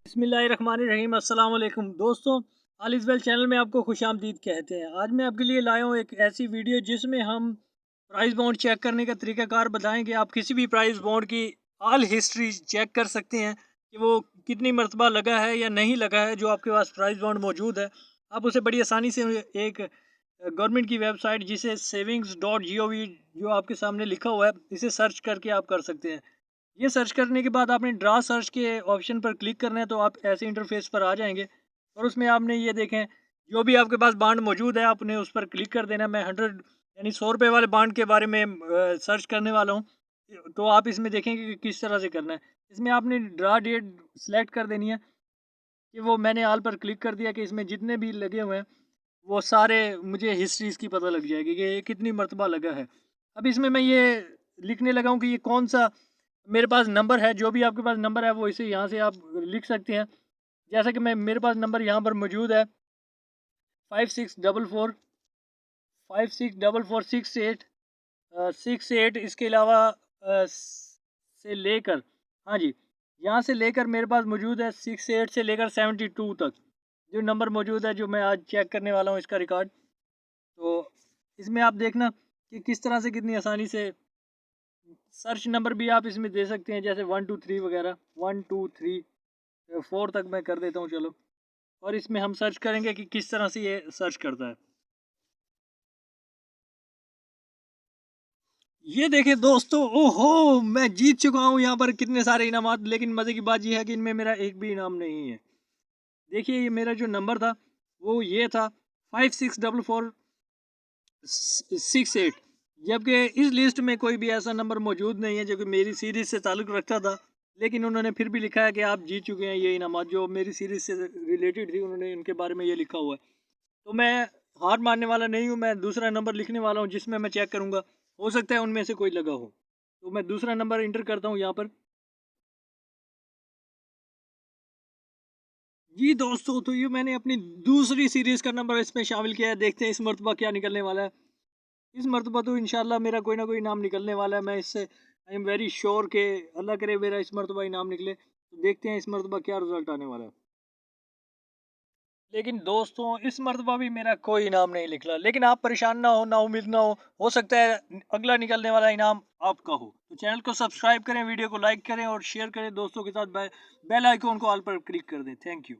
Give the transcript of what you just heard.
बिस्मिल्लाहिर्रहमानिर्रहीम। अस्सलाम वालेकुम दोस्तों, ऑल इज़ वेल चैनल में आपको खुशामदीद कहते हैं। आज मैं आपके लिए लाया हूँ एक ऐसी वीडियो जिसमें हम प्राइस बॉन्ड चेक करने का तरीकाकार बताएंगे। आप किसी भी प्राइस बॉन्ड की ऑल हिस्ट्री चेक कर सकते हैं कि वो कितनी मरतबा लगा है या नहीं लगा है। जो आपके पास प्राइस बॉन्ड मौजूद है, आप उसे बड़ी आसानी से एक गवर्नमेंट की वेबसाइट जिसे savings.gov जो आपके सामने लिखा हुआ है, इसे सर्च करके आप कर सकते हैं। ये सर्च करने के बाद आपने ड्रा सर्च के ऑप्शन पर क्लिक करना है, तो आप ऐसे इंटरफेस पर आ जाएंगे और उसमें आपने ये देखें जो भी आपके पास बांड मौजूद है आपने उस पर क्लिक कर देना। मैं 100 यानी 100 रुपये वाले बांड के बारे में सर्च करने वाला हूँ, तो आप इसमें देखेंगे कि किस तरह से करना है। इसमें आपने ड्रा डेट सेलेक्ट कर देनी है कि वो मैंने आल पर क्लिक कर दिया कि इसमें जितने भी लगे हुए हैं वो सारे मुझे हिस्ट्री इसकी पता लग जाएगी कि ये कितनी मरतबा लगा है। अब इसमें मैं ये लिखने लगा हूँ कि ये कौन सा मेरे पास नंबर है। जो भी आपके पास नंबर है वो इसे यहाँ से आप लिख सकते हैं। जैसा कि मैं मेरे पास नंबर यहाँ पर मौजूद है 5644 इसके अलावा से लेकर, हाँ जी, यहाँ से लेकर मेरे पास मौजूद है 68 से लेकर 72 तक जो नंबर मौजूद है, जो मैं आज चेक करने वाला हूँ इसका रिकॉर्ड। तो इसमें आप देखना कि किस तरह से कितनी आसानी से सर्च नंबर भी आप इसमें दे सकते हैं, जैसे 123 वगैरह 123 4 तक मैं कर देता हूँ चलो। और इसमें हम सर्च करेंगे कि किस तरह से ये सर्च करता है। ये देखें दोस्तों, ओहो, मैं जीत चुका हूँ यहाँ पर कितने सारे इनामात। लेकिन मज़े की बात यह है कि इनमें मेरा एक भी इनाम नहीं है। देखिए, ये मेरा जो नंबर था वो ये था 564468, जबकि इस लिस्ट में कोई भी ऐसा नंबर मौजूद नहीं है जो कि मेरी सीरीज़ से ताल्लुक़ रखता था। लेकिन उन्होंने फिर भी लिखा है कि आप जीत चुके हैं ये इनामात जो मेरी सीरीज़ से रिलेटेड थी, उन्होंने उनके बारे में ये लिखा हुआ है। तो मैं हार मानने वाला नहीं हूँ, मैं दूसरा नंबर लिखने वाला हूँ जिसमें मैं चेक करूँगा, हो सकता है उनमें से कोई लगा हो। तो मैं दूसरा नंबर इंटर करता हूँ यहाँ पर। जी दोस्तों, तो ये मैंने अपनी दूसरी सीरीज़ का नंबर इसमें शामिल किया है। देखते हैं इस मरतबा क्या निकलने वाला है। इस मरतबा तो इंशाल्लाह मेरा कोई ना कोई इनाम निकलने वाला है। मैं इससे आई एम वेरी श्योर कि अल्लाह करे मेरा इस मरतबा इनाम निकले। तो देखते हैं इस मरतबा क्या रिजल्ट आने वाला है। लेकिन दोस्तों, इस मरतबा भी मेरा कोई इनाम नहीं निकला। लेकिन आप परेशान ना हो, ना उम्मीद ना हो सकता है अगला निकलने वाला इनाम आपका हो। तो चैनल को सब्सक्राइब करें, वीडियो को लाइक करें और शेयर करें दोस्तों के साथ। बेल आइकॉन को ऑल पर क्लिक कर दें। Thank you.